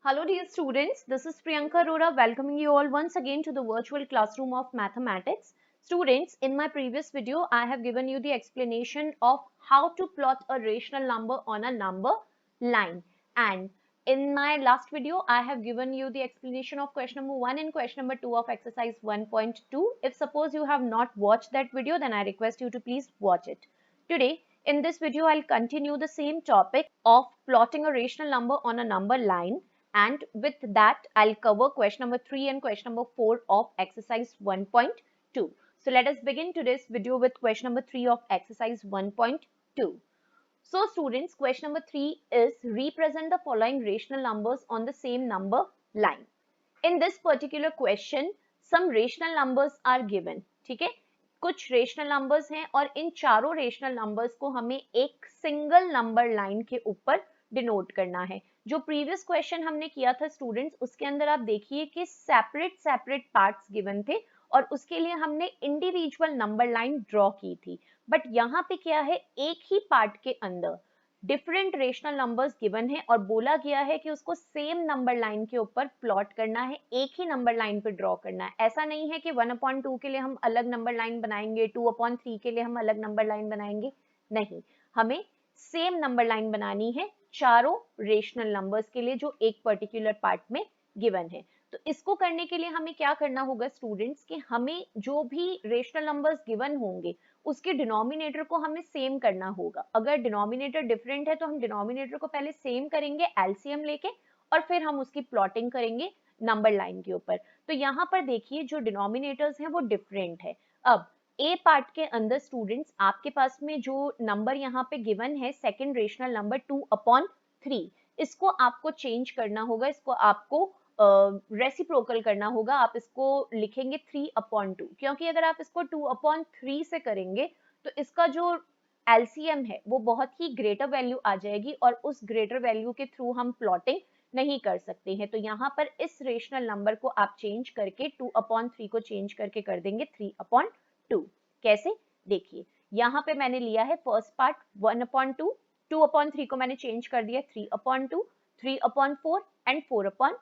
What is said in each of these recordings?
Hello dear students, this is Priyanka Arora welcoming you all once again to the virtual classroom of mathematics. Students, in my previous video, I have given you the explanation of how to plot a rational number on a number line. And in my last video, I have given you the explanation of question number 1 and question number 2 of exercise 1.2. If suppose you have not watched that video, then I request you to please watch it. Today, in this video, I'll continue the same topic of plotting a rational number on a number line. And with that, I'll cover question number 3 and question number 4 of exercise 1.2. So let us begin today's video with question number 3 of exercise 1.2. So students, question number 3 is represent the following rational numbers on the same number line. In this particular question, some rational numbers are given. ठीक है, कुछ rational numbers हैं और इन चारों rational numbers को हमें एक single number line के ऊपर डिनोट करना है. जो प्रीवियस क्वेश्चन हमने किया था स्टूडेंट्स, उसके अंदर आप देखिए कि सेपरेट पार्ट्स गिवन थे और उसके लिए हमने इंडिविजुअल नंबर लाइन ड्रॉ की थी. बट यहाँ पे क्या है, एक ही पार्ट के अंदर डिफरेंट रेशनल नंबर्स गिवन है और बोला गया है कि उसको सेम नंबर लाइन के ऊपर प्लॉट करना है, एक ही नंबर लाइन पे ड्रॉ करना है. ऐसा नहीं है कि 1/2 के लिए हम अलग नंबर लाइन बनाएंगे, 2/3 के लिए हम अलग नंबर लाइन बनाएंगे. नहीं, हमें सेम नंबर लाइन बनानी है चारों रेशनल नंबर्स के लिए जो एक पर्टिकुलर पार्ट में गिवन है. तो इसको करने के लिए हमें क्या करना होगा स्टूडेंट्स, कि हमें जो भी रेशनल नंबर्स गिवन होंगे उसके डिनोमिनेटर को हमें सेम करना होगा. अगर डिनोमिनेटर डिफरेंट है तो हम डिनोमिनेटर को पहले सेम करेंगे एलसीएम लेके और फिर हम उसकी प्लॉटिंग करेंगे नंबर लाइन के ऊपर. तो यहाँ पर देखिए जो डिनोमिनेटर्स हैं वो डिफरेंट है. अब ए पार्ट के अंदर स्टूडेंट्स आपके पास में जो नंबर यहाँ पे गिवन है सेकंड रेशनल नंबर 2/3, इसको आपको चेंज करना होगा, इसको आपको रेसिप्रोकल करना होगा. आप इसको लिखेंगे 3/2, क्योंकि अगर आप इसको 2/3 से करेंगे तो इसका जो एलसीएम है वो बहुत ही ग्रेटर वैल्यू आ जाएगी और उस ग्रेटर वैल्यू के थ्रू हम प्लॉटिंग नहीं कर सकते हैं. तो यहाँ पर इस रेशनल नंबर को आप चेंज करके 2/3 को चेंज करके कर देंगे 3/2. कैसे, देखिए यहाँ पे मैंने लिया है फर्स्ट पार्ट 1/2, 2/3 को मैंने चेंज कर दिया 3/2, 3/4 एंड 4/5.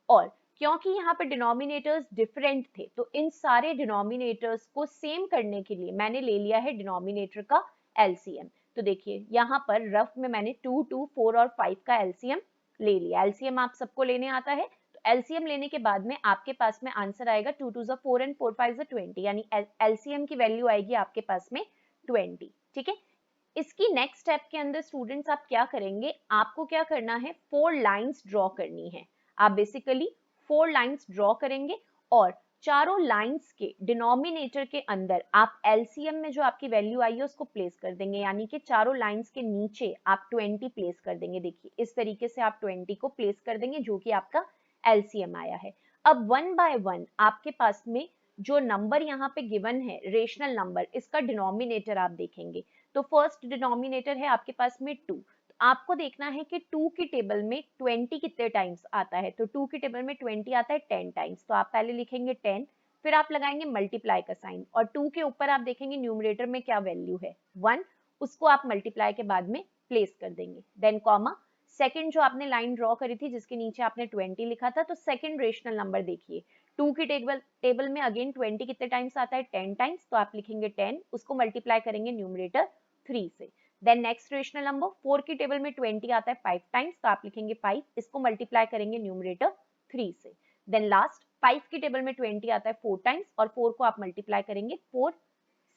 और क्योंकि यहाँ पे डिनोमिनेटर्स डिफरेंट थे तो इन सारे डिनोमिनेटर्स को सेम करने के लिए मैंने ले लिया है डिनोमिनेटर का एलसीएम. तो देखिए यहाँ पर रफ में मैंने 2, 2, 4 और 5 का एलसीएम ले लिया. एलसीएम आप सबको लेने आता है, एलसीएम लेने के बाद में आपके पास में आंसर आएगा 2 2 4 एंड 4 5 20, यानी एलसीएम की वैल्यू आएगी आपके पास में 20. ठीक है, इसकी नेक्स्ट स्टेप के अंदर स्टूडेंट्स आप क्या करेंगे, आपको क्या करना है, 4 लाइंस ड्रॉ करनी है. आप बेसिकली 4 लाइंस ड्रॉ करेंगे और चारों लाइंस के डिनोमिनेटर के अंदर आप एलसीएम में जो आपकी वैल्यू आई है उसको प्लेस कर देंगे, यानी कि चारों लाइंस के नीचे आप 20 प्लेस कर देंगे. देखिए इस तरीके से आप 20 को प्लेस कर देंगे जो कि आपका एलसीएम आया है. अब 1 बाय 1 आपके पास में जो नंबर यहाँ पे गिवन है रेशनल नंबर, इसका डिनोमिनेटर आप देखेंगे. तो फर्स्ट डिनोमिनेटर है आपके पास में 2. तो आपको देखना है कि 2 की टेबल में 20 कितने टाइम्स आता है. तो 2 की टेबल में 20 आता है 10 टाइम्स. तो आप पहले लिखेंगे 10, फिर आप लगाएंगे मल्टीप्लाई का साइन और 2 के ऊपर आप देखेंगे न्यूमरेटर में क्या वैल्यू है 1, उसको आप मल्टीप्लाई के बाद में प्लेस कर देंगे. देन कॉमा, सेकंड जो आपने लाइन ड्रॉ करी थी जिसके नीचे आपने 20 लिखा था, तो सेकंड रेशनल नंबर देखिए 2 की टेबल में अगेन 20 कितने टाइम्स आता है 10 टाइम्स. तो आप लिखेंगे 10, उसको मल्टीप्लाई करेंगे न्यूमरेटर 3 से. देन नेक्स्ट रेशनल नंबर 4 की टेबल में 20 आता है 5 टाइम्स. तो आप लिखेंगे 5, इसको मल्टीप्लाई करेंगे न्यूमरेटर 3 से. देन लास्ट 5 की टेबल में 20 आता है 4 टाइम्स और 4 को आप मल्टीप्लाई करेंगे 4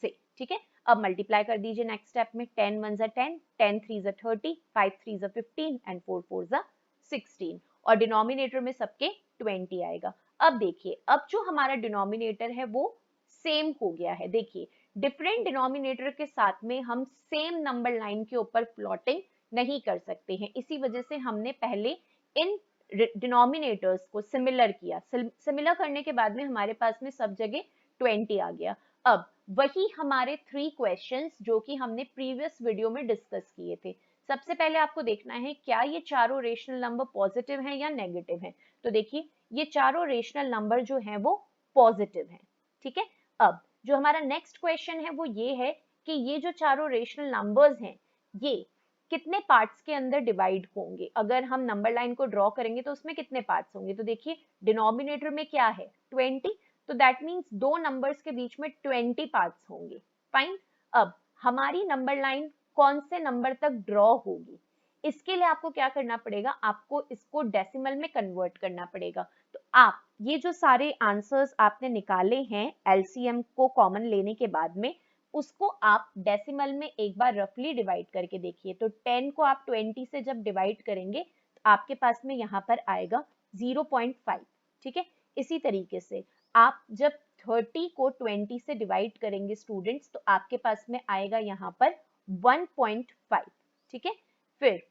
से. ठीक है, अब मल्टीप्लाई कर दीजिए नेक्स्ट स्टेप में 10 1 जा 10, 10 3 जा 30, 5 3 जा 15 एंड 4 4 जा 16 और डिनोमिनेटर में सबके 20 आएगा. अब देखिए अब जो हमारा डिनोमिनेटर है वो सेम हो गया है. देखिए डिफरेंट डिनोमिनेटर के साथ में हम सेम नंबर लाइन के ऊपर प्लॉटिंग नहीं कर सकते हैं. इसी वजह से हमने पहले इन डिनोमिनेटर्स को सिमिलर किया. सिमिलर करने के बाद में हमारे पास में सब जगह 20 आ गया. अब वही हमारे 3 क्वेश्चंस जो कि हमने प्रीवियस वीडियो में डिस्कस किए थे. सबसे पहले आपको देखना है क्या ये चारों रेशनल नंबर पॉजिटिव हैं या नेगेटिव हैं. तो देखिए ये चारों रेशनल नंबर जो हैं वो पॉजिटिव हैं. ठीक है, अब जो हमारा नेक्स्ट क्वेश्चन है वो ये है कि ये जो चारों रेशनल नंबर्स हैं ये कितने पार्ट्स के अंदर डिवाइड होंगे, अगर हम नंबर लाइन को ड्रॉ करेंगे तो उसमें कितने पार्ट्स होंगे, तो देखिए डिनोमिनेटर में क्या है 20, तो दैट मीन्स दो नंबर्स के बीच में 20 पार्ट्स होंगे। फाइन, अब हमारी नंबर लाइन कौन से नंबर तक ड्रॉ होगी, इसके लिए आपको क्या करना पड़ेगा, आपको इसको डेसिमल में कन्वर्ट करना पड़ेगा। तो आप ये जो सारे आंसर्स आपने निकाले हैं एलसीएम को कॉमन लेने के बाद में, उसको आप डेसिमल में एक बार रफली डिवाइड करके देखिए। तो 10 को आप 20 से जब डिवाइड करेंगे तो आपके पास में यहाँ पर आएगा 0.5, ठीक है। इसी तरीके से आप जब 30 को 20 से डिवाइड करेंगे स्टूडेंट्स, तो आपके पास में आएगा यहाँ पर 1.5, ठीक है। फिर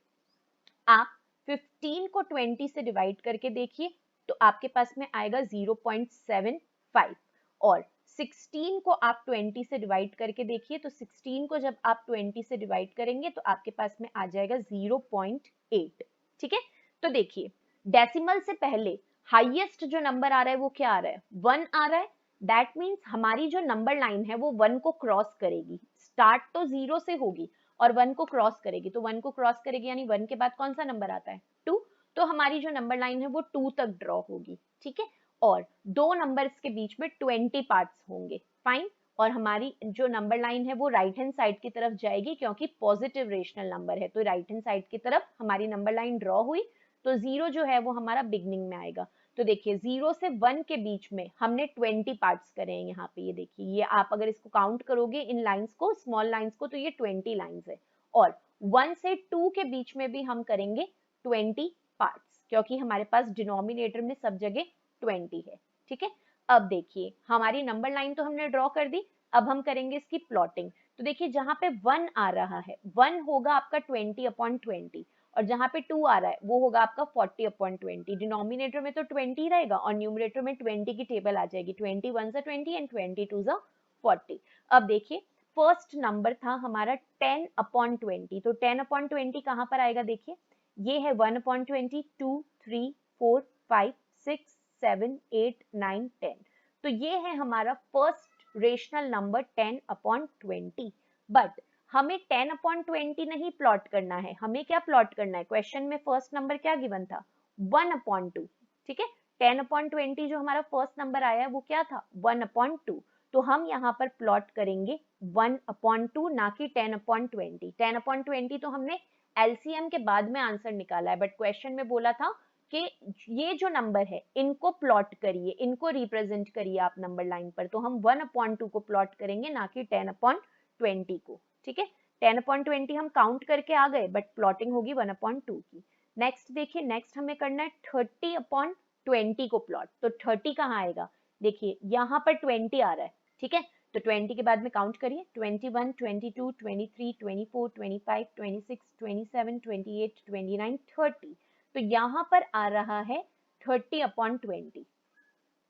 आप 15 को 20 से डिवाइड करके देखिए तो आपके पास में आएगा 0.75, और 16 को आप 20 से डिवाइड करके देखिए तो 16 को जब आप 20 से डिवाइड करेंगे तो आपके पास में आ जाएगा 0.8, ठीक है। तो देखिए डेसिमल से पहले हाईएस्ट जो नंबर आ रहा है वो क्या आ रहा है, 1 आ रहा है। दैट मीन्स हमारी जो नंबर लाइन है वो 1 को क्रॉस करेगी, स्टार्ट तो 0 से होगी और 1 को क्रॉस करेगी, तो 1 को क्रॉस करेगी यानी 1 के बाद कौन सा नंबर आता है 2, तो हमारी जो नंबर लाइन है वो 2 तक ड्रॉ होगी, ठीक है। और दो नंबर्स के बीच में 20 पार्ट्स होंगे, फाइन। और हमारी जो नंबर लाइन है वो राइट हैंड साइड की तरफ जाएगी क्योंकि पॉजिटिव रेशनल नंबर है, तो राइट हैंड साइड की तरफ हमारी नंबर लाइन ड्रॉ हुई, तो 0 जो है वो हमारा बिगनिंग में आएगा। तो देखिए 0 से 1 के बीच में हमने 20 पार्ट्स करे हैं यहाँ पे, ये देखिए, ये आप अगर इसको काउंट करोगे इन लाइंस को, स्मॉल लाइंस को, तो ये 20 लाइंस है। और 1 से 2 के बीच में भी हम करेंगे 20 पार्ट्स, क्योंकि हमारे पास डिनोमिनेटर में सब जगह 20 है, ठीक है। अब देखिए हमारी नंबर लाइन तो हमने ड्रॉ कर दी, अब हम करेंगे इसकी प्लॉटिंग। तो देखिए जहां पे 1 आ रहा है, 1 होगा आपका 20/20, और जहां पे 2 आ रहा है वो होगा आपका 40/20। डिनोमिनेटर में तो 20 रहेगा और न्यूमरेटर में 20 की टेबल आ जाएगी, 21 सा 20 एंड 22 सा 40। अब देखिए फर्स्ट नंबर था हमारा 10/20, तो 10/20 कहां पर आएगा, देखिए ये है 1/20, 2, 3, 4, 5, 6, 7, 8, 9, 10, तो ये है हमारा फर्स्ट रेशनल नंबर 10/20। बट हमें 10/20 नहीं प्लॉट करना है, हमें क्या प्लॉट करना है, क्वेश्चन में फर्स्ट नंबर क्या गिवन था 1/2, ठीक है। 10/20 जो हमारा फर्स्ट नंबर आया है वो क्या था 1/2, तो हम यहाँ पर प्लॉट करेंगे 1/2, ना कि 10/20। 10/20 तो हमने एलसीएम के बाद में आंसर निकाला है, बट क्वेश्चन में बोला था कि ये जो नंबर है इनको प्लॉट करिए, इनको रिप्रेजेंट करिए आप नंबर लाइन पर, तो हम 1/2 को प्लॉट करेंगे ना कि 10/20 को, ठीक है। 10/20 हम काउंट करके आ गए, बट प्लॉटिंग होगी 1/2 की। नेक्स्ट देखिए, नेक्स्ट हमें करना है 30/20 को प्लॉट, तो 30 कहाँ आएगा, देखिए यहाँ पर 20 आ रहा है, ठीक है। तो 20 के बाद में काउंट करिए 21, 22, 23, 24, 25, 26, 27, 28, 29, 30, तो यहाँ पर आ रहा है 30/20,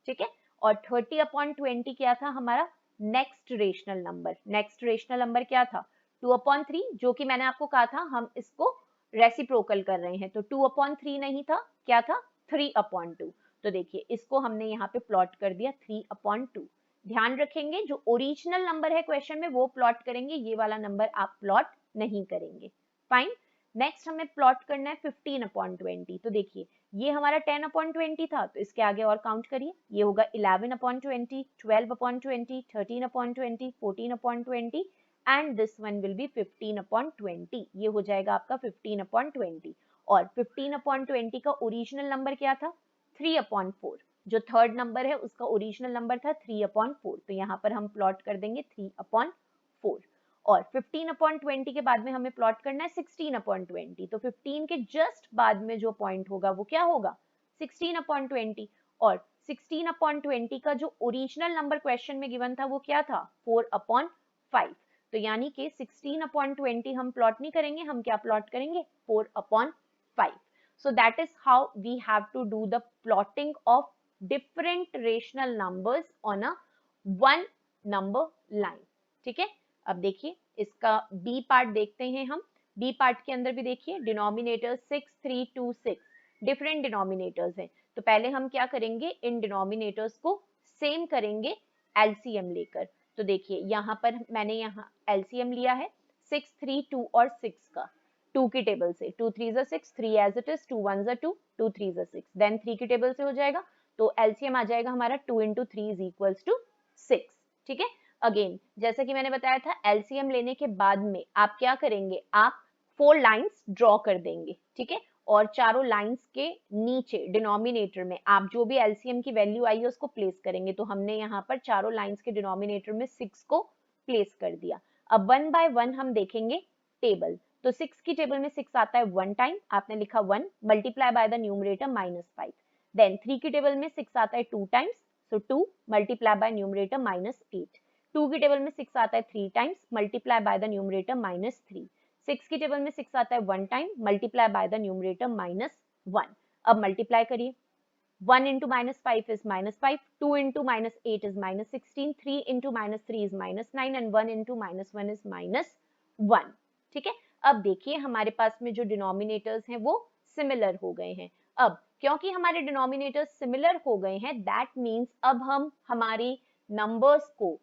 ठीक है। और 30/20 क्या था हमारा next rational number, next rational number क्या था 2/3, जो कि मैंने आपको कहा था हम इसको रेसिप्रोकल कर रहे हैं, तो 2/3 नहीं था, क्या था 3/2, तो देखिए इसको हमने यहाँ पे प्लॉट कर दिया 3/2। ध्यान रखेंगे जो ओरिजिनल नंबर है क्वेश्चन में वो प्लॉट करेंगे, ये वाला नंबर आप प्लॉट नहीं करेंगे, फाइन। नेक्स्ट हमें प्लॉट करना है 15/20, तो देखिए ये हमारा 10/20 था, तो इसके आगे और काउंट करिए, ये होगा 11/20, 12/20, 13/20, 14/20 and this one will be 15/20, ये हो जाएगा आपका 15/20। और 15/20 का ओरिजिनल नंबर क्या था 3/4, जो थर्ड नंबर है उसका ओरिजिनल नंबर था 3/4, तो यहाँ पर हम प्लॉट कर देंगे 3/4। और 15/20 के बाद में हमें प्लॉट करना है 16/20, तो 15 के जस्ट बाद में जो पॉइंट होगा वो क्या होगा 16/20, और 16/20 का जो ओरिजिनल नंबर क्वेश्चन में गिवन था वो क्या था 4/5, तो यानी कि 16/20 हम प्लॉट नहीं करेंगे, हम क्या प्लॉट करेंगे 4/5। So that is how we have to do the plotting of different rational numbers on a one number line, ठीक है। अब देखिए इसका बी पार्ट देखते हैं हम, बी पार्ट के अंदर भी देखिए डिनोमिनेटर्स 6, 3, 2, 6 डिफरेंट डिनोमिनेटर्स हैं, तो पहले हम क्या करेंगे इन डिनोमिनेटर्स को सेम करेंगे एलसीएम लेकर। तो देखिए यहाँ पर मैंने यहाँ एलसीएम लिया है 6, 3, 2 और 6 का, 2 की टेबल से, 2 3 6, 3 एज इट इज, 2 1 2, 2 3 6, देन 3 की टेबल से हो जाएगा, तो एलसीएम आ जाएगा हमारा 2 into 3 is equals to 6। ठीक है, अगेन जैसे कि मैंने बताया था, एलसीएम लेने के बाद में आप क्या करेंगे, आप 4 लाइंस ड्रॉ कर देंगे। ठीक है, और चारों लाइंस के नीचे डिनोमिनेटर में आप जो भी एलसीएम की वैल्यू आई है उसको प्लेस करेंगे। तो हमने यहाँ पर चारों लाइंस के डिनोमिनेटर में 6 को प्लेस कर दिया। अब 1 बाय 1 हम देखेंगे टेबल। तो 6 की टेबल में 6 आता है 1 टाइम, आपने लिखा 1 multiply by the numerator -5। Then 3 की टेबल में 6 आता है 2 times, so 2 multiply by numerator -8। 2 की टेबल में 6 आता है 3 times, multiply by the numerator -3। 6 की टेबल में 6 आता है 1 time, multiply by the numerator -1। अब मल्टीप्लाई करिए, 1 into -5 is -5, 2 into -8 is -16, 3 into -3 is -9 and 1 into -1 is -1। ठीक है, अब देखिए हमारे पास में जो डिनोमिनेटर्स हैं वो सिमिलर हो गए हैं। अब क्योंकि हमारे डिनोमिनेटर्स सिमिलर हो गए हैं, दैट मीन्स अब हम हमारी नंबर्स को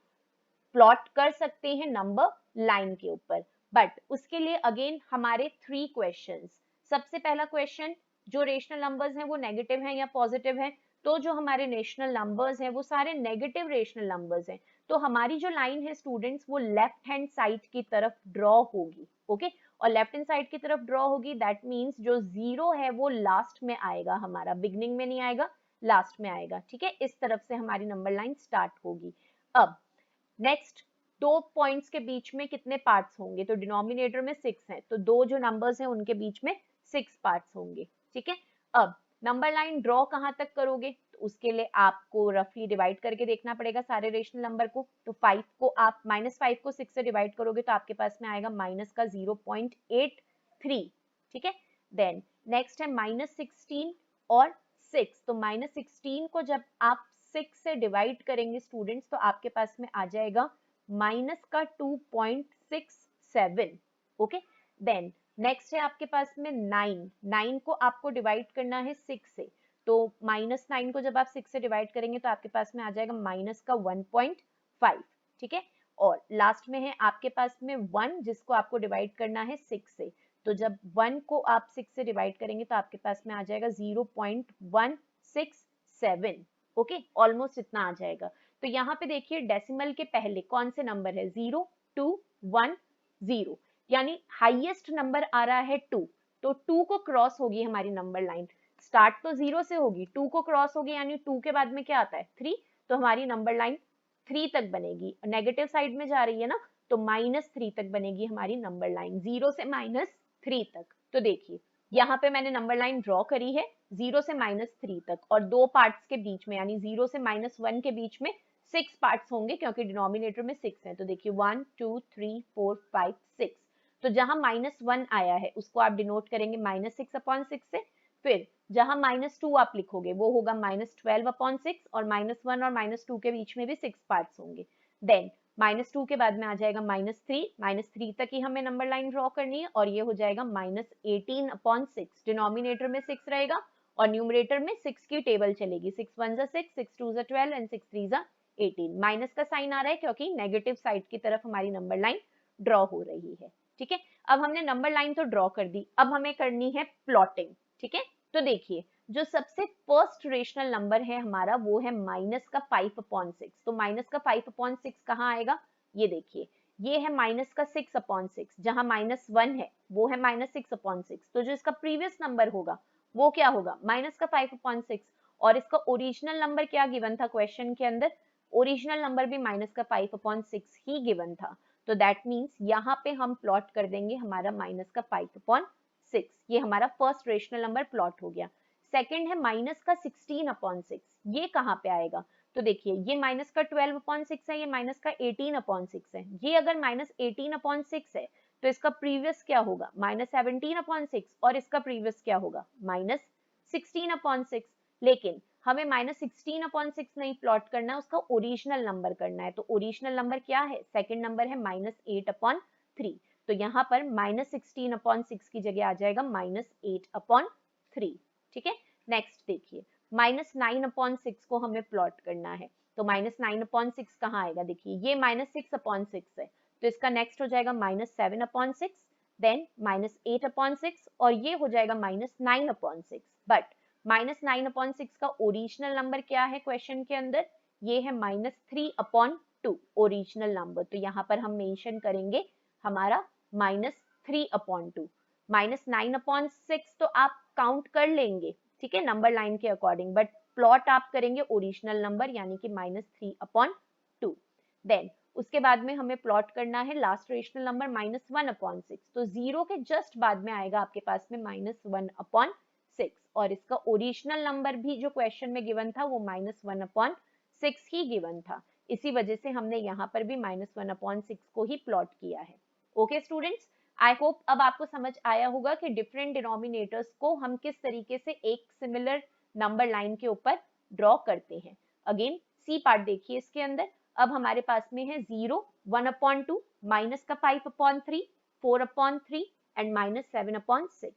प्लॉट कर सकते हैं नंबर लाइन के ऊपर। बट उसके लिए अगेन हमारे 3 क्वेश्चंस। सबसे पहला क्वेश्चन, जो रेशनल नंबर्स हैं वो नेगेटिव हैं या पॉजिटिव हैं? तो जो हमारे रेशनल नंबर्स हैं वो सारे नेगेटिव रेशनल नंबर्स हैं, तो हमारी जो लाइन है स्टूडेंट्स वो लेफ्ट हैंड साइड की तरफ ड्रॉ होगी। ओके, और लेफ्ट हैंड साइड की तरफ ड्रॉ होगी, दैट मीन्स जो 0 है वो लास्ट में आएगा, हमारा बिगनिंग में नहीं आएगा, लास्ट में आएगा। ठीक है, इस तरफ से हमारी नंबर लाइन स्टार्ट होगी। अब नेक्स्ट, दो पॉइंट्स के बीच में कितने पार्ट्स होंगे? तो डिनोमिनेटर में 6 है, तो दो जो नंबर्स हैं उनके बीच में 6 पार्ट्स होंगे। ठीक है, अब नंबर लाइन ड्रॉ कहां तक करोगे? तो उसके लिए आपको रफली डिवाइड करके देखना पड़ेगा सारे रेशनल नंबर को। तो 5 को आप -5 को 6 से डिवाइड करोगे तो आपके पास में आएगा माइनस का 0.83। ठीक है, देन नेक्स्ट है -16 और 6। तो -16 को जब आप 6 से डिवाइड करेंगे स्टूडेंट्स तो आपके पास में आ जाएगा माइनस का 2.67। ओके, देन नेक्स्ट है आपके पास में 9 को आपको डिवाइड करना है 6 से, तो -9 को जब आप 6 से डिवाइड करेंगे तो आपके पास में आ जाएगा माइनस का 1.5। ठीक है, और लास्ट में है आपके पास में 1 जिसको आपको डिवाइड करना है 6 से, तो जब 1 को आप 6 से डिवाइड करेंगे तो आपके पास में आ जाएगा 0.167। ओके, ऑलमोस्ट इतना आ जाएगा। तो यहाँ पे देखिए डेसिमल के पहले कौन से नंबर है? 0 2 1 0, यानी हाईएस्ट नंबर आ रहा है 2, तो 2 को क्रॉस होगी हमारी नंबर लाइन। स्टार्ट तो 0 से होगी, 2 को क्रॉस होगी, यानी 2 के बाद में क्या आता है? 3, तो हमारी नंबर लाइन 3 तक बनेगी। नेगेटिव साइड में जा रही है ना, तो -3 तक बनेगी हमारी नंबर लाइन, 0 से -3 तक। तो देखिए यहाँ पे मैंने नंबर लाइन ड्रॉ करी है 0 से -3 तक, और दो पार्ट्स के बीच में यानी 0 से -1 के बीच में 6 पार्ट्स होंगे क्योंकि डिनोमिनेटर में 6 है। तो देखिए 1 2 3 4 5 6, तो जहां -1 आया है उसको आप डिनोट करेंगे -6/6 से। फिर जहां -2 आप लिखोगे वो होगा -12/6, और -1 और -2 के बीच में भी 6 पार्ट्स होंगे। देन -2 के बाद में आ जाएगा -3 तक ही हमें नंबर लाइन ड्रॉ करनी है, और ये हो जाएगा -18/6। डिनोमिनेटर में 6 रहेगा और न्यूमरेटर में 6 की टेबल चलेगी, 6 1 6, 6 2 12 एंड 6 3 18। माइनस का साइन आ रहा है क्योंकि नेगेटिव साइड की तरफ हमारी नंबर लाइन ड्रॉ हो रही है। ठीक है, अब हमने नंबर लाइन तो ड्रॉ कर दी, अब हमें करनी है प्लॉटिंग। ठीक है, तो देखिए जो सबसे फर्स्ट रेशनल नंबर है हमारा वो है माइनस का 5/6। तो माइनस का 5/6 कहाँ आएगा? ये देखिए, ये है माइनस का 6/6, जहां -1 है वो है -6/6, तो जो इसका प्रीवियस नंबर होगा वो क्या होगा? माइनस का 5/6। और इसका ओरिजिनल नंबर क्या गिवन था क्वेश्चन के अंदर? ओरिजिनल नंबर भी माइनस का 5/6 ही गिवन था, तो दैट मीन्स यहाँ पे हम प्लॉट कर देंगे हमारा माइनस का 5/6। ये हमारा फर्स्ट रेशनल नंबर प्लॉट हो गया। सेकंड है माइनस का 16/6, ये कहाँ पे आएगा? तो देखिए ये माइनस का 12/6 है, ये माइनस का 18/6 है। ये अगर -18/6 है तो इसका प्रीवियस क्या होगा? -17/6, और इसका प्रीवियस क्या होगा? -16/6। लेकिन हमें -16/6 नहीं प्लॉट करना है, उसका ओरिजिनल नंबर करना है। तो ओरिजिनल नंबर क्या है? सेकंड नंबर है -8/3, तो यहाँ पर -16/6 की जगह आ जाएगा -8/3। ठीक है, नेक्स्ट देखिए -9/6 को हमें प्लॉट करना है, तो -9/6 कहाँ आएगा? देखिए ये -6/6 है, तो इसका नेक्स्ट हो जाएगा -7/6, देन -8/6 और ये हो जाएगा -9/6। बट -9/6 का ओरिजिनल नंबर क्या है क्वेश्चन के अंदर, ये है -3/2 ओरिजिनल नंबर। तो यहाँ पर हम मेंशन करेंगे हमारा -3/2। -9/6 तो आप काउंट कर लेंगे, ठीक है, नंबर लाइन के अकॉर्डिंग, बट प्लॉट आप करेंगे ओरिजिनल नंबर यानी कि -3/2। देन उसके बाद में हमें प्लॉट करना है लास्ट रेशनल नंबर -1/6। तो 0 के जस्ट बाद में आएगा आपके पास में -1/6 और इसका ओरिजिनल नंबर भी जो क्वेश्चन में गिवन था वो -1/6 ही गिवन था। इसी वजह से हमने यहाँ पर भी -1/6 को ही प्लॉट किया है। ओके स्टूडेंट्स, आई होप अब आपको समझ आया होगा कि डिफरेंट डिनोमिनेटर्स को हम किस तरीके से एक सिमिलर नंबर लाइन के ऊपर ड्रॉ करते हैं। अगेन सी पार्ट देखिए इसके अंदर। अब हमारे पास में है 0, 1/2, माइनस का 5/3, 4/3 एंड -7/6।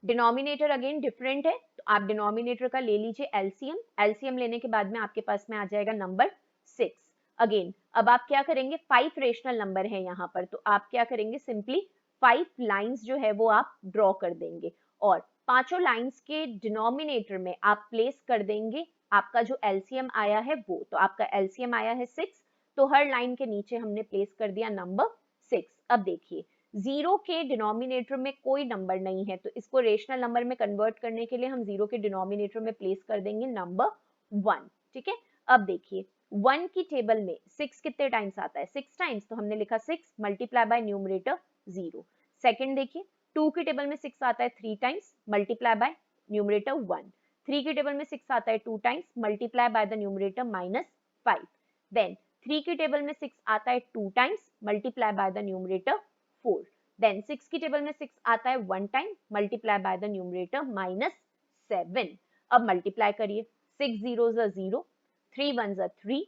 डिनोमिनेटर अगेन डिफरेंट है, तो आप डिनोमिनेटर का ले लीजिए एलसीएम। एलसीएम लेने के बाद में आपके पास में आ जाएगा नंबर 6। अगेन अब आप क्या करेंगे, 5 रेशनल नंबर है यहाँ पर, तो आप क्या करेंगे, सिंपली 5 लाइंस जो है वो आप ड्रॉ कर देंगे और पांचों लाइंस के डिनोमिनेटर में आप प्लेस कर देंगे आपका जो एलसीएम आया है वो। तो आपका एलसीएम आया है 6, तो हर लाइन के नीचे हमने प्लेस कर दिया नंबर 6। अब देखिए 0 के डिनोमिनेटर में कोई नंबर नहीं है, तो इसको रेशनल नंबर में कन्वर्ट करने के लिए हम 0 के डिनोमिनेटर में प्लेस कर देंगे नंबर 1, ठीक है। अब देखिए 1 की टेबल में 6 कितने टाइम्स आता है, 6 टाइम्स, तो हमने लिखा 6 मल्टीप्लाई बाय न्यूमरेटर 0। सेकंड देखिए 2 की टेबल में 6 आता है 3 टाइम्स, मल्टीप्लाई बाय न्यूमरेटर 1। 3 की टेबल में 6 आता है 2 times, multiply by the numerator -5। Then 3 की टेबल में 6 आता है 2 times, multiply by the numerator 4। Then 6 की टेबल में 6 आता है 1 time, multiply by the numerator -7। अब मल्टीप्लाई करिए, 6 zeros are 0, 3 ones are 3,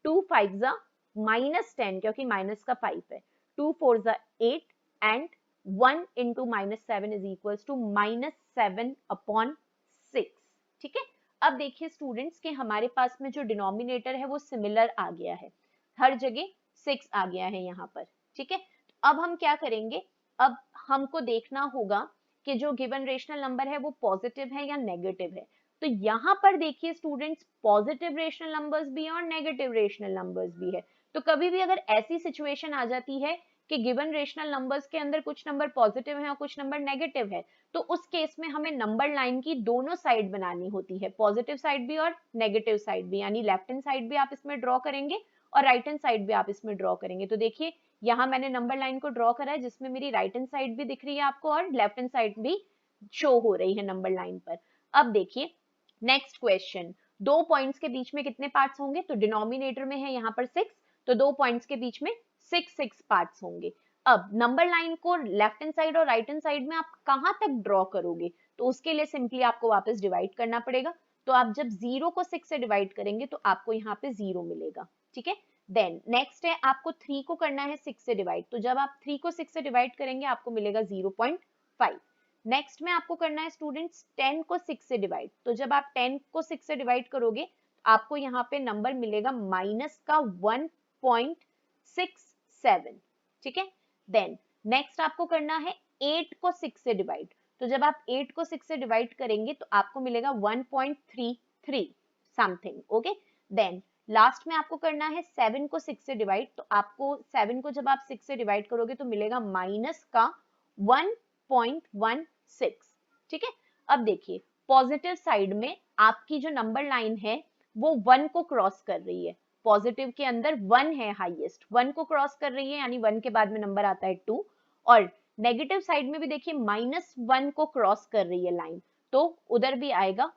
2 fives are -10 क्योंकि माइनस का 5 है, 2 fours are 8 and 1 into -7 is equals to -7/6, ठीक है। अब देखिए स्टूडेंट्स कि हमारे पास में जो डिनोमिनेटर है वो सिमिलर आ गया है, हर जगह 6 आ गया है यहाँ पर, ठीक है। अब हम क्या करेंगे, अब हमको देखना होगा कि जो गिवन रेशनल नंबर है वो पॉजिटिव है या नेगेटिव है। तो यहाँ पर देखिए स्टूडेंट्स पॉजिटिव रेशनल नंबर्स भी हैं और नेगेटिव रेशनल नंबर्स भी है। तो कभी भी अगर ऐसी सिचुएशन आ जाती है कि गिवन रेशनल नंबर्स के अंदर कुछ नंबर पॉजिटिव है और कुछ नंबर नेगेटिव है, तो उस केस में हमें नंबर लाइन की दोनों साइड बनानी होती है, पॉजिटिव साइड भी और नेगेटिव साइड भी, यानी लेफ्ट हैंड साइड भी आप इसमें ड्रॉ करेंगे और राइट हैंड साइड भी आप इसमें ड्रॉ करेंगे। तो देखिए यहाँ मैंने नंबर लाइन को ड्रॉ करा है जिसमें मेरी राइट हैंड साइड भी दिख रही है आपको और लेफ्ट हैंड साइड भी शो हो रही है नंबर लाइन पर। अब देखिए नेक्स्ट क्वेश्चन, 2 पॉइंट्स के बीच में कितने पार्ट्स होंगे, तो डिनोमिनेटर में है यहाँ पर 6, तो 2 पॉइंट्स के बीच में 6 पार्ट्स होंगे। अब नंबर लाइन को लेफ्ट हैंड साइड और राइट हैंड साइड में आप कहां तक ड्रॉ करोगे, तो उसके लिए सिंपली आपको वापस डिवाइड करना पड़ेगा। तो आप जब 0 को 6 से डिवाइड करेंगे तो आपको यहाँ पे 0 मिलेगा, ठीक है। देन नेक्स्ट है आपको 3 को करना है 6 से डिवाइड, तो जब आप 3 को 6 से डिवाइड करेंगे आपको मिलेगा 0.5। नेक्स्ट में आपको करना है स्टूडेंट्स 10 को 6 से डिवाइड, तो जब आप 10 को 6 से डिवाइड करोगे आपको यहाँ पे नंबर मिलेगा माइनस का 1.67, ठीक है। देन नेक्स्ट आपको करना है 8 को 6 से डिवाइड, तो जब आप 8 को 6 से डिवाइड करेंगे तो आपको मिलेगा 1.33 समथिंग, ओके। देन लास्ट में आपको करना है 7 को 6 से डिवाइड, तो आपको 7 को जब आप 6 से डिवाइड करोगे तो मिलेगा माइनस का 1.16, ठीक है। अब देखिए पॉजिटिव साइड में आपकी जो नंबर लाइन है वो 1 को क्रॉस कर रही है, पॉजिटिव के अंदर 1 है हाईएस्ट, 1 को क्रॉस कर रही है यानी 1 के बाद में नंबर आता है 2, और नेगेटिव साइड में भी देखिए -1 को क्रॉस कर रही है लाइन, तो उधर भी आएगा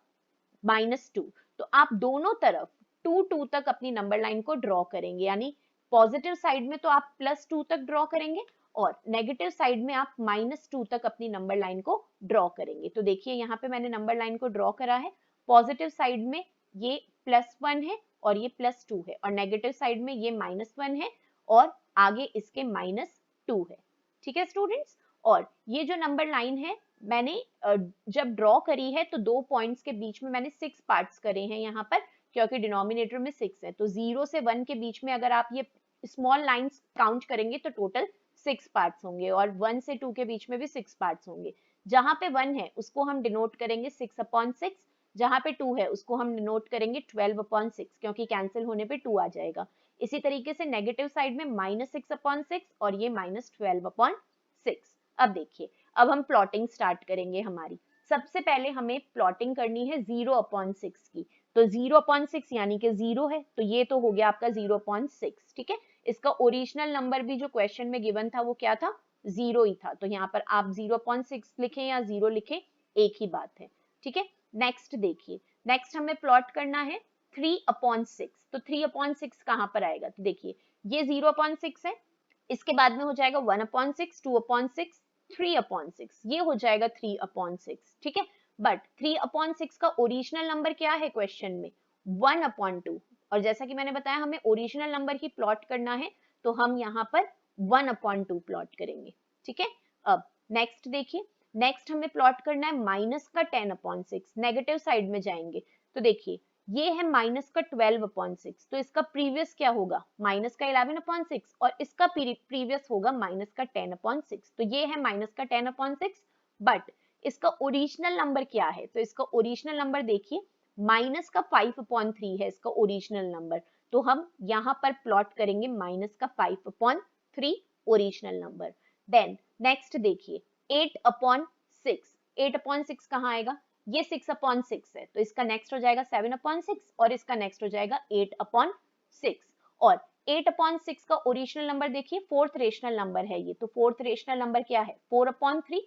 -2। तो आप दोनों तरफ 2 तक अपनी नंबर लाइन को ड्रॉ करेंगे, यानी पॉजिटिव साइड में तो आप +2 तक ड्रॉ करेंगे और नेगेटिव साइड में आप -2 तक अपनी नंबर लाइन को ड्रॉ करेंगे। तो देखिए यहाँ पे मैंने नंबर लाइन को ड्रॉ करा है, पॉजिटिव साइड में ये +1 है और ये +2 है और नेगेटिव साइड में ये -1 है और आगे इसके -2 है, ठीक है स्टूडेंट्स। और ये जो नंबर लाइन है मैंने जब ड्रॉ करी है तो 2 पॉइंट्स के बीच में मैंने 6 पार्ट्स करे हैं यहाँ पर, क्योंकि डिनोमिनेटर में 6 है, तो 0 से 1 के बीच में अगर आप ये स्मॉल लाइंस काउंट करेंगे तो टोटल 6 पार्ट्स होंगे और 1 से 2 के बीच में भी 6 पार्ट्स होंगे। जहां पे 1 है उसको हम डिनोट करेंगे 6/6, जहां पे 2 है उसको हम डिनोट करेंगे 12/6, क्योंकि कैंसिल होने पे 2 आ जाएगा। इसी तरीके से नेगेटिव साइड में -6/6 और ये -12/6। अब देखिए, अब हम प्लॉटिंग स्टार्ट करेंगे हमारी। सबसे पहले हमें प्लॉटिंग करनी है 0/6 की। तो 0/6 यानी कि 0 है, तो ये तो हो गया आपका 0/6, ठीक है। इसका ओरिजिनल नंबर भी जो क्वेश्चन में गिवन था वो क्या था, 0 ही था। तो यहाँ पर आप 0/6 लिखें या 0 लिखें, एक ही बात है, ठीक है। नेक्स्ट देखिए, नेक्स्ट हमें प्लॉट करना है 3/6। तो 3/6 कहाँ पर आएगा, तो देखिए ये 0/6 है, इसके बाद में हो जाएगा 1/6, 2/6, 3/6, ये हो जाएगा 3/6, ठीक है। बट 3/6 का ओरिजिनल नंबर क्या है क्वेश्चन में, 1/2। और जैसा कि मैंने बताया हमें ओरिजिनल नंबर ही प्लॉट करना है, तो हम यहाँ पर 1/2 प्लॉट करेंगे, ठीक है। अब नेक्स्ट देखिए, नेक्स्ट हमें प्लॉट करना है माइनस का 10/6, नेगेटिव साइड में जाएंगे। तो देखिए ये है माइनस का 12/6, तो इसका प्रीवियस क्या होगा, माइनस का 11/6 और इसका प्रीवियस होगा माइनस का 10/6। तो ये है माइनस का 10/6, बट इसका ओरिजिनल नंबर क्या है, तो इसका ओरिजिनल नंबर देखिए माइनस का 5/3 है इसका ओरिजिनल नंबर। तो हम यहाँ पर प्लॉट करेंगे माइनस का 5/3 ओरिजिनल नंबर। देन नेक्स्ट देखिए 8/6, 8/6 कहाँ आएगा, ये 6/6 है, तो इसका नेक्स्ट हो जाएगा 7/6 और इसका नेक्स्ट हो जाएगा 8/6। और 8/6 का ओरिजिनल नंबर देखिए फोर्थ रेशनल नंबर है ये, तो फोर्थ रेशनल नंबर क्या है, 4/3,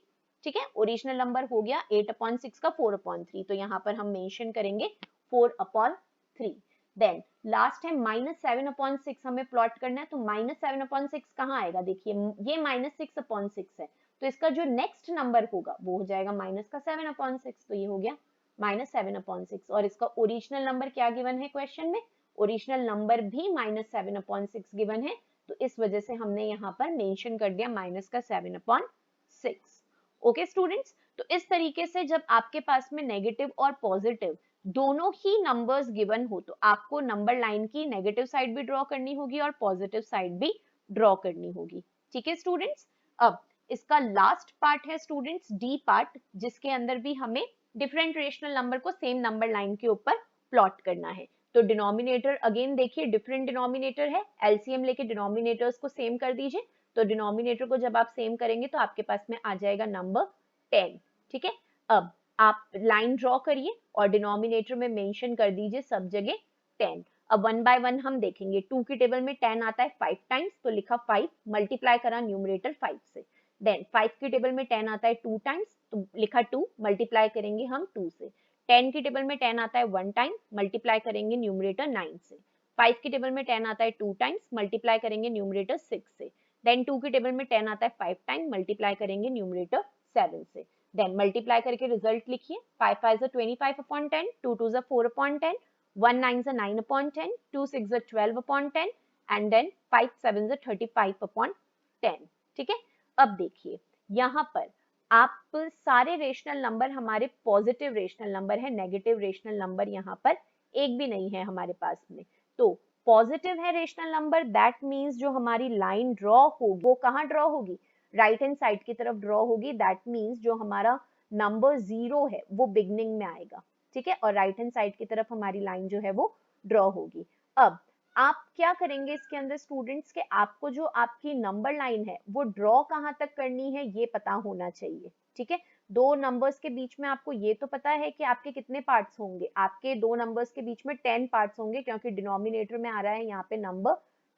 ठीक है। ओरिजिनल नंबर हो गया 8/6 का 4/3, तो यहाँ पर हम मेंशन करेंगे 4/3। देन लास्ट है -7/6, हमें प्लॉट करना है, तो -7/6 कहाँ आएगा, देखिए ये -6/6 है, तो इसका जो नेक्स्ट नंबर होगा वो हो जाएगा माइनस का 7/6, तो ये हो गया -7/6। और इसका ओरिजिनल नंबर क्या गिवन है क्वेश्चन में, ओरिजिनल नंबर भी -7/6 गिवन है, तो इस वजह से हमने यहाँ पर मेंशन कर दिया माइनस का 7/6। ओके स्टूडेंट्स, तो इस तरीके से जब आपके पास में नेगेटिव और पॉजिटिव दोनों ही नंबर्स गिवन हो, तो आपको नंबर लाइन की नेगेटिव साइड भी ड्रॉ करनी होगी और पॉजिटिव साइड भी ड्रॉ करनी होगी, ठीक है स्टूडेंट्स। अब इसका लास्ट पार्ट है स्टूडेंट्स डी पार्ट, जिसके अंदर भी हमें डिफरेंट रेशनल नंबर को सेम नंबर लाइन के ऊपर प्लॉट करना है। तो डिनोमिनेटर अगेन देखिए डिफरेंट डिनोमिनेटर है, एलसीएम लेके डिनोमिनेटर्स को सेम कर दीजिए। तो डिनोमिनेटर को जब आप सेम करेंगे तो आपके पास में आ जाएगा नंबर 10, ठीक है। अब आप लाइन ड्रॉ करिए और डिनोमिनेटर में मेंशन कर दीजिए सब जगह 10। अब वन बाय वन हम देखेंगे, 2 की टेबल में 10 आता है 5 टाइम्स, तो लिखा 5, मल्टीप्लाई करा न्यूमरेटर 5 से। देन 5 की टेबल में 10 आता है 2 टाइम्स, तो लिखा 2, मल्टीप्लाई करेंगे हम 2 से। 10 की टेबल में 10 आता है 1 टाइम, मल्टीप्लाई करेंगे न्यूमरेटर 9 से। 5 की टेबल में 10 आता है 2 टाइम्स, मल्टीप्लाई करेंगे न्यूमरेटर 6 से। देन 2 की टेबल में 10 आता है 5 टाइम, मल्टीप्लाई करेंगे न्यूमरेटर 7 से। देन मल्टीप्लाई करके रिजल्ट लिखिए, 5 5 25/10, 2 2 4/10, 1 9 9/10, 2 6 12/10 एंड देन 5 7 35/10, ठीक है। अब देखिए यहाँ पर आप सारे रेशनल नंबर हमारे पॉजिटिव रेशनल नंबर है, नेगेटिव रेशनल नंबर यहाँ पर एक भी नहीं है हमारे पास में। तो पॉजिटिव है रेशनल नंबर, दैट मीन्स जो हमारी लाइन ड्रॉ होगी वो कहाँ ड्रॉ होगी, राइट हैंड साइड की तरफ ड्रॉ होगी। दैट मीन्स जो हमारा नंबर 0 है वो बिगनिंग में आएगा, ठीक है, और राइट हैंड साइड की तरफ हमारी लाइन जो है वो ड्रॉ होगी। अब आप क्या करेंगे इसके अंदर स्टूडेंट्स के, आपको जो आपकी नंबर लाइन है वो ड्रॉ कहाँ तक करनी है ये पता होना चाहिए, ठीक है। दो नंबर्स के बीच में आपको ये तो पता है कि आपके कितने पार्ट्स होंगे, आपके दो नंबर्स के बीच में 10 पार्ट्स होंगे, क्योंकि डिनोमिनेटर में आ रहा है यहाँ पे नंबर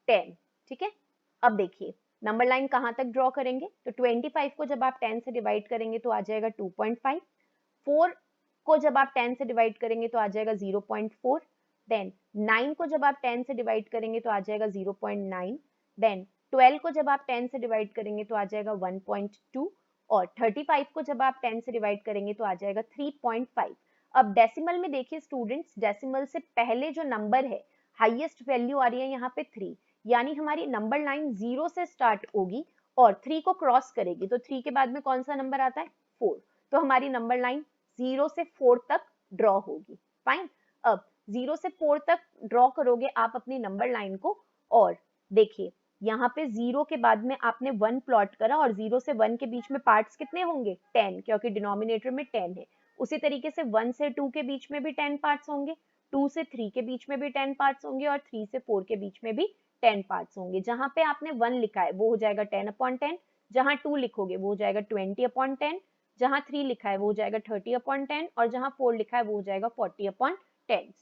10, ठीक है। अब देखिए नंबर लाइन कहाँ तक ड्रॉ करेंगे, तो 25 को जब आप 10 से डिवाइड करेंगे तो आ जाएगा 2.5, 4 को जब आप 10 से डिवाइड करेंगे तो आ जाएगा 0.4, देन 9 को जब आप 10 से डिवाइड करेंगे तो आ जाएगा 0.9, देन 12 को जब आप 10 से डिवाइड करेंगे तो आ जाएगा 1.2 और 35 को जब आप 10 से डिवाइड करेंगे तो आ जाएगा 3.5। अब डेसिमल में देखिए स्टूडेंट्स, डेसिमल से पहले जो नंबर है हाईएस्ट वैल्यू आ रही है यहाँ पे 3, यानी हमारी नंबर लाइन 0 से स्टार्ट होगी और 3 को क्रॉस करेगी, तो 3 के बाद में कौन सा नंबर आता है 4, तो हमारी नंबर लाइन 0 से 4 तक ड्रॉ होगी। फाइन, अब 0 से 4 तक ड्रॉ करोगे आप अपनी नंबर लाइन को, और देखिए यहाँ पे 0 के बाद में आपने 1 प्लॉट करा और 0 से 1 के बीच में पार्ट्स कितने होंगे 10, क्योंकि डिनोमिनेटर में 10 है। उसी तरीके से 1 से 2 के बीच में भी 10 पार्ट्स होंगे, 2 से 3 के बीच में भी 10 पार्ट्स होंगे और 3 से 4 के बीच में भी 10 पार्ट्स होंगे। जहां पे आपने 1 लिखा है वो हो जाएगा 10/10, जहां 2 लिखोगे वो हो जाएगा 20/10, जहां 3 लिखा है वो हो जाएगा 30/10 और जहां 4 लिखा है वो हो जाएगा 40/10।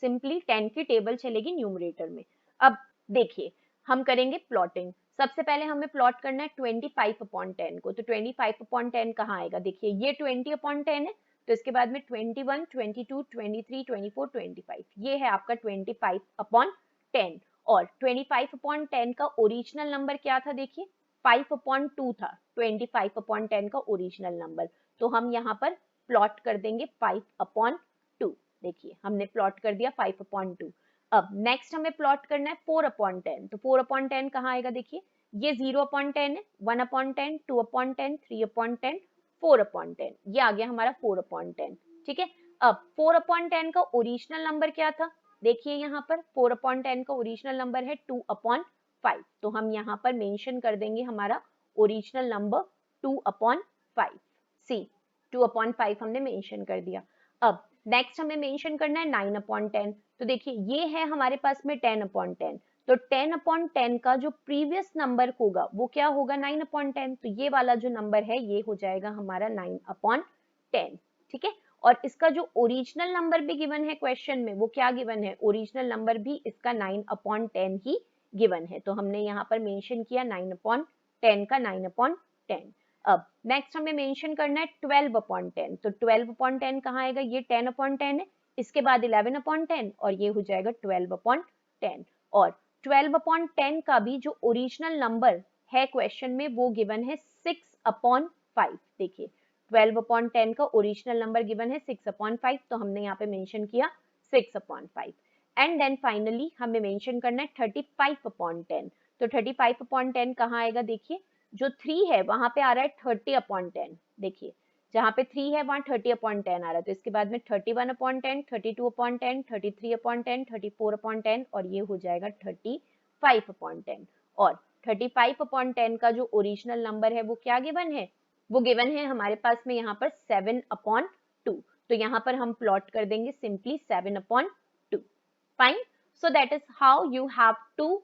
सिंपली 10 की टेबल चलेगी न्यूमरेटर में। अब देखिए हम करेंगे प्लॉटिंग। सबसे पहले हमें प्लॉट करना है 25/10 को, तो 25/10 कहाँ आएगा, देखिए ये 20/10 है, तो इसके बाद में 21, 22, 23, 24, 25, ये है आपका 25/10। और 25/10 का ओरिजिनल नंबर क्या था, देखिए 5/2 था 25/10 का ओरिजिनल नंबर, तो हम यहाँ पर प्लॉट कर देंगे 5/2। देखिए हमने प्लॉट कर दिया 5/2। अब नेक्स्ट हमें प्लॉट करना है 4/10, तो 4/10 कहाँ आएगा, देखिए ये 0/10 है, 1/10, 2/10, 3/10, 4/10, ये आ गया हमारा 4/10। ठीक है, अब 4/10 का ओरिजिनल नंबर क्या था, देखिए यहाँ पर 4/10 का ओरिजिनल नंबर है 2/5, तो हम यहाँ पर मेंशन कर देंगे हमारा ओरिजिनल नंबर 2/5। सी 2/5 हमने मेंशन कर दिया। अब नेक्स्ट हमें मेंशन करना है 9/10, तो देखिए ये है हमारे पास में 10/10, तो 10/10 का जो प्रीवियस नंबर होगा वो क्या होगा 9/10, तो ये वाला जो नंबर है ये हो जाएगा हमारा 9/10। ठीक है, और इसका जो ओरिजिनल नंबर भी गिवन है क्वेश्चन में वो क्या गिवन है, ओरिजिनल नंबर भी इसका 9/10 ही गिवन है, तो हमने यहाँ पर मेंशन किया 9/10 का 9/10। अब नेक्स्ट हमें मेंशन करना है 12/10, तो 12/10 कहाँ आएगा, ये 10/10 है, इसके बाद 11/10 और ये हो जाएगा 12/10। और 12/10 का भी जो ओरिजिनल नंबर है क्वेश्चन में वो गिवन है 6/5। देखिए 12/10 का ओरिजिनल नंबर गिवन है 6/5, तो हमने यहाँ पे मेंशन किया 6/5। एंड देन फाइनली हमें मेंशन करना है 35/10, तो 35/10 कहाँ आएगा, देखिए जो 3 है वहां पे आ रहा है 30/10, देखिए जहां पे 3 है वहां 30/10 आ रहा है, तो इसके बाद में 31/10, 32/10, 33/10, 34/10 और ये हो जाएगा 35/10। और 35/10 का जो ओरिजिनल नंबर है वो क्या गिवन है, वो गिवन है हमारे पास में यहाँ पर 7/2, तो यहाँ पर हम प्लॉट कर देंगे simply 7/2। Fine, so that is how you have to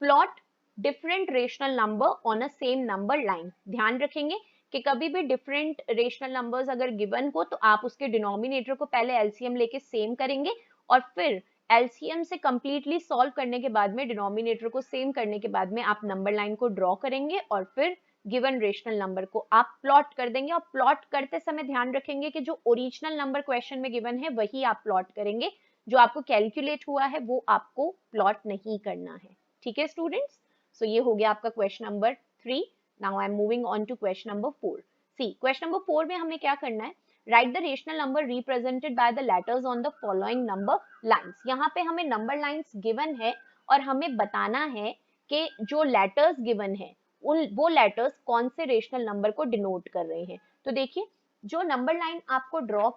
plot different rational number on a same number line. ध्यान रखेंगे कि कभी भी डिफरेंट रेशनल नंबर्स अगर गिवन हो तो आप उसके डिनोमिनेटर को पहले एलसीएम लेके सेम करेंगे और फिर एलसीएम से कंप्लीटली सॉल्व करने के बाद में डिनोमिनेटर को सेम करने के बाद में आप नंबर लाइन को ड्रॉ करेंगे और फिर गिवन रेशनल नंबर को आप प्लॉट कर देंगे। और प्लॉट करते समय ध्यान रखेंगे कि जो ओरिजिनल नंबर क्वेश्चन में गिवन है वही आप प्लॉट करेंगे, जो आपको कैलकुलेट हुआ है वो आपको प्लॉट नहीं करना है। ठीक है स्टूडेंट्स, सो ये हो गया आपका question number 3। Now I am moving on to question number 4। See question number 4 में हमें क्या करना है, write the rational number represented by the letters on the following number lines. यहाँ पे हमें नंबर लाइंस गिवन है और हमें बताना है कि जो लेटर्स गिवन है उन वो लेटर्स कौन से रेशनल नंबर को डिनोट कर रहे हैं। तो देखिए जो नंबर लाइन आपको ड्रॉ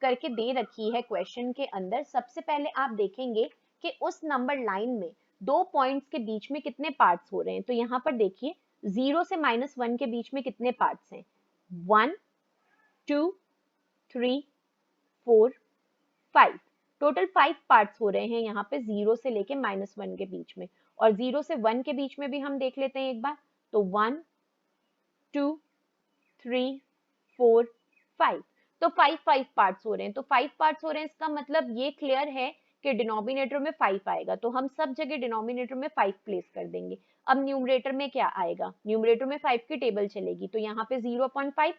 करके दे रखी है क्वेश्चन के अंदर, सबसे पहले आप देखेंगे कि उस नंबर लाइन में दो पॉइंट्स के बीच में कितने पार्ट्स हो रहे हैं। तो यहाँ पर देखिए 0 से -1 के बीच में कितने पार्ट्स हैं, 1 2 3 4 5, टोटल 5 पार्ट्स हो रहे हैं यहाँ पे 0 से लेके -1 के बीच में। और 0 से 1 के बीच में भी हम देख लेते हैं एक बार, तो 1 2 3 4 5, तो 5 पार्ट्स हो रहे हैं। तो 5 पार्ट्स हो रहे हैं इसका मतलब ये क्लियर है कि डिनोमिनेटर में 5 आएगा, तो हम सब जगह डिनोमिनेटर में 5 प्लेस कर देंगे। अब न्यूमरेटर में क्या आएगा, न्यूमरेटर में 5 की टेबल चलेगी, तो यहाँ पे 0/5,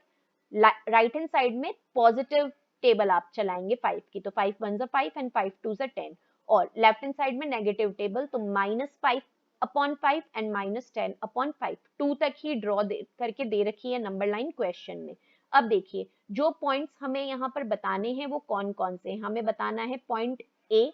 राइट हैंड साइड में पॉजिटिव टेबल आप चलाएंगे 5 की, तो 5 1 5 एंड 5 2 10, और लेफ्ट हैंड साइड में नेगेटिव टेबल, तो -5/5 एंड -10/5, 2 तक ही ड्रॉ करके दे रखी है नंबर लाइन क्वेश्चन में। अब देखिए जो पॉइंट्स हमें यहाँ पर बताने हैं वो कौन कौन से हैं, हमें बताना है point A,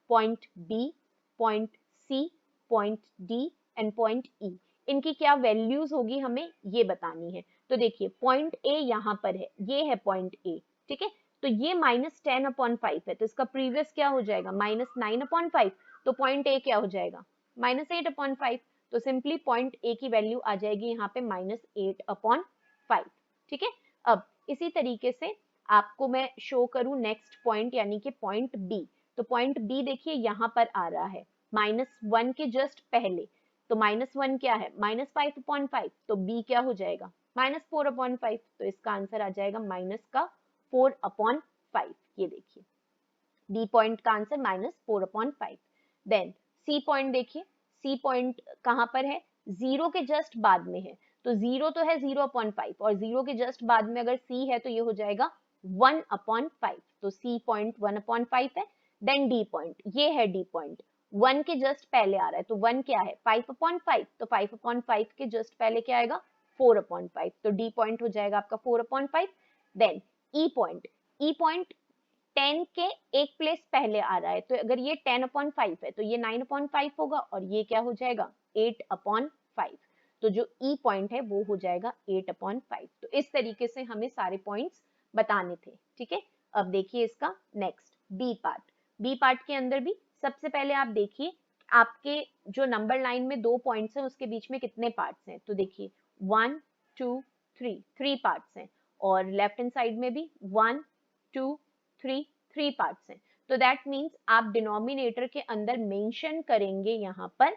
point B, point C, point D and point E. इनकी क्या वैल्यूज होगी हमें ये बतानी है। तो देखिए पॉइंट ए यहाँ पर है, ये है पॉइंट ए, ठीक है, तो ये -10/5 है, तो इसका प्रीवियस क्या हो जाएगा -9/5, तो पॉइंट ए क्या हो जाएगा -8/5, तो सिंपली पॉइंट ए की वैल्यू आ जाएगी यहाँ पे -8/5। ठीक है, अब इसी तरीके से आपको मैं शो करूं नेक्स्ट पॉइंट यानी कि पॉइंट बी। तो पॉइंट बी देखिए यहाँ पर आ रहा है -1 के जस्ट पहले, तो -1 क्या है -5/5, तो बी क्या हो जाएगा -4/5, तो इसका आंसर आ जाएगा -4/5। ये देखिए बी पॉइंट का आंसर -4/5। देन सी पॉइंट देखिए, सी पॉइंट कहाँ पर है, जीरो के जस्ट बाद में है, तो जीरो तो है 0/5 और जीरो के जस्ट बाद में अगर सी है तो ये हो जाएगा 1/5, तो सी पॉइंट 1/5 है। देन डी पॉइंट, ये है डी पॉइंट, 1 के जस्ट पहले आ रहा है, तो 1 क्या है 5/5, तो 5/5 के जस्ट पहले क्या आएगा 4/5, तो डी पॉइंट हो जाएगा आपका 4/5। Then E point, E point 10 के एक प्लेस पहले आ रहा है, तो अगर ये 10/5 है तो ये 9/5 होगा और ये क्या हो जाएगा 8/5, तो जो ई पॉइंट है वो हो जाएगा 8/5। तो इस तरीके से हमें सारे पॉइंट्स बताने थे। ठीक है, अब देखिए इसका next B part. B part के अंदर भी सबसे पहले आप देखिए आपके जो नंबर लाइन में 2 पॉइंट्स हैं उसके बीच में कितने पार्ट्स हैं, तो देखिए 1 2 3, 3 पार्ट्स हैं, और लेफ्ट हैंड साइड में भी 1 2 3 पार्ट्स हैं, तो दैट मीन्स आप डिनोमिनेटर के अंदर मेंशन करेंगे यहाँ पर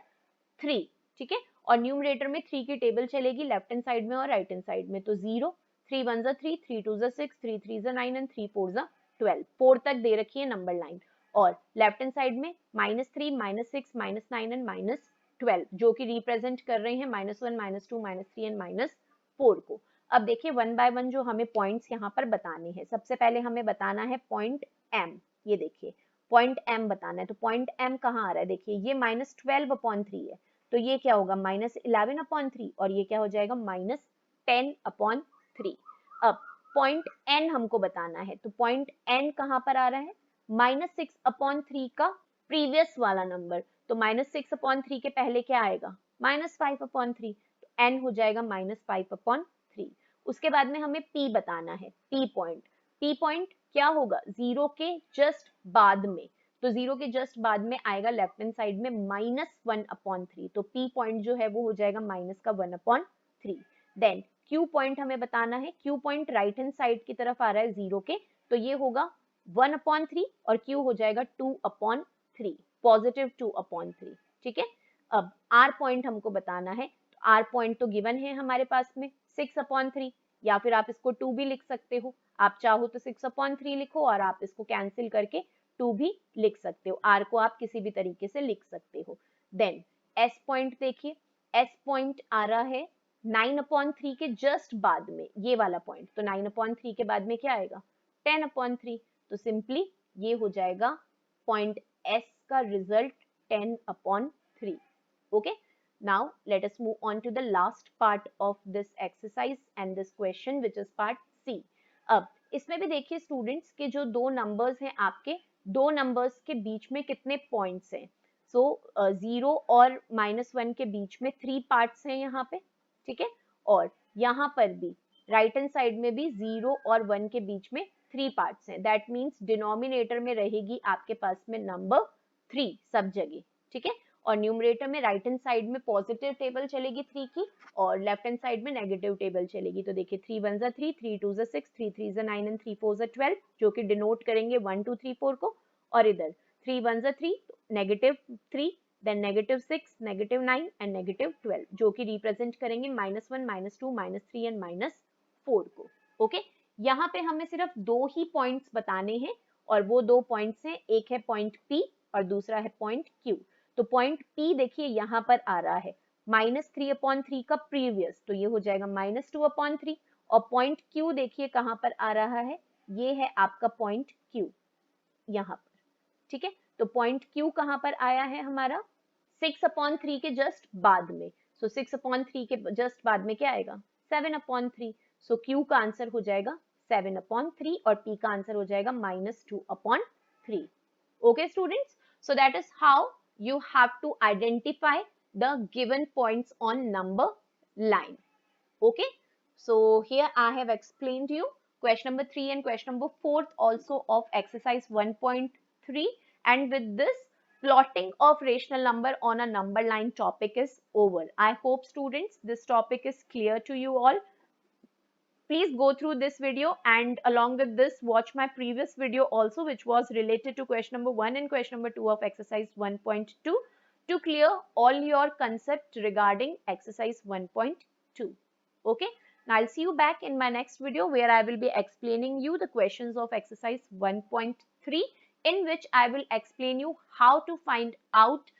3। ठीक है, और न्यूमरेटर में 3 की टेबल चलेगी लेफ्ट हैंड साइड में और राइट हैंड साइड में, तो 0 3 1 3 3 2 6 3 3 9 एंड 3 4 12, 4 तक दे रखी है नंबर लाइन, और लेफ्ट हैंड साइड में -3 -6 -9 एंड -12 जो कि रिप्रेजेंट कर रहे हैं -1 -2 -3 एंड -4 को। अब देखिए वन बाय वन जो हमें पॉइंट्स यहाँ पर बताने हैं, सबसे पहले हमें बताना है पॉइंट एम। ये देखिए पॉइंट एम बताना है, तो पॉइंट एम कहाँ आ रहा है, देखिए ये -12/3 है, तो ये क्या होगा -11/3, और ये क्या हो जाएगा -10/3। अब पॉइंट एन हमको बताना है, तो पॉइंट एन कहाँ पर आ रहा है -6/3 का प्रीवियस वाला नंबर, तो -6/3 के पहले क्या आएगा -5/3, तो एन हो जाएगा -5/3। उसके बाद में हमें पी बताना है, पी पॉइंट। पी पॉइंट क्या होगा जीरो के जस्ट बाद में, तो जीरो के जस्ट बाद में आएगा लेफ्ट हैंड साइड में -1/3, तो पी पॉइंट जो है वो हो जाएगा -1/3। देन क्यू पॉइंट हमें बताना है, Q point right hand side की तरफ आ रहा है जीरो के, तो ये होगा 1/3 और क्यू हो जाएगा 2/3, पॉजिटिव 2/3। ठीक है, अब आर पॉइंट हमको बताना है, तो आर पॉइंट तो गिवन है हमारे पास में 6/3, या फिर आप इसको 2 भी लिख सकते हो, आप चाहो तो 6/3 लिखो और आप इसको कैंसिल करके 2 भी लिख सकते हो, आर को आप किसी भी तरीके से लिख सकते हो। देन एस पॉइंट देखिए, एस पॉइंट आ रहा है 9/3 के जस्ट बाद में, ये वाला पॉइंट, तो 9/3 के बाद में क्या आएगा 10/3, तो सिंपली ये हो जाएगा पॉइंट एस का result 10/3। Okay, now let us move on to the last part of this exercise and this question which is part C। अब इसमें भी देखिए स्टूडेंट्स के जो दो नंबर्स हैं आपके, दो नंबर्स के बीच में कितने पॉइंट्स हैं, सो 0 और -1 के बीच में 3 पार्ट्स हैं यहाँ पे। ठीक है, और यहाँ पर भी राइट हैंड साइड में भी 0 और 1 के बीच में 3 पार्ट्स हैं, दैट मीन्स डिनोमिनेटर में रहेगी आपके पास में नंबर 3 सब जगह। ठीक है, और न्यूमरेटर में राइट हैंड साइड में पॉजिटिव टेबल चलेगी 3 की और लेफ्ट हैंड साइड में नेगेटिव टेबल चलेगी, तो देखिए 3 1 3 3 2 6 3 3 9 एंड 3 4 12 जो कि डिनोट करेंगे 1 2 3 4 को, और इधर 3 1 3 -3 देन -6 -9 एंड -12 जो कि रिप्रेजेंट करेंगे -1 -2 -3 एंड -4 को। ओके, यहाँ पे हमें सिर्फ दो ही पॉइंट्स बताने हैं, और वो दो पॉइंट्स हैं, एक है पॉइंट P और दूसरा है पॉइंट Q। तो पॉइंट P देखिए यहाँ पर आ रहा है -3/3 का प्रीवियस, तो ये हो जाएगा -2/3, और पॉइंट Q देखिए कहाँ पर आ रहा है, ये है आपका पॉइंट Q यहाँ पर। ठीक है, तो पॉइंट Q कहाँ पर आया है हमारा 6/3 के जस्ट बाद में, सो 6/3 के जस्ट बाद में क्या आएगा 7/3, सो Q का आंसर हो जाएगा 7/3 और P का आंसर हो जाएगा -2/3। Okay students, so that is how you have to identify the given points on number line. Okay, so here I have explained you question number 3 and question number 4 also of exercise 1.3, and with this Plotting of rational number on a number line topic is over. I hope students this topic is clear to you all. Please go through this video, and along with this watch my previous video also, which was related to question number 1 and question number 2 of exercise 1.2 to clear all your concept regarding exercise 1.2. Okay, now I'll see you back in my next video where I will be explaining you the questions of exercise 1.3, in which I will explain you how to find out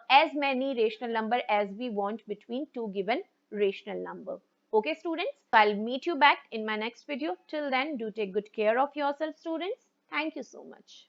as many rational number as we want between two given rational number. Okay, students, I'll meet you back in my next video. Till then, do take good care of yourself, students. Thank you so much.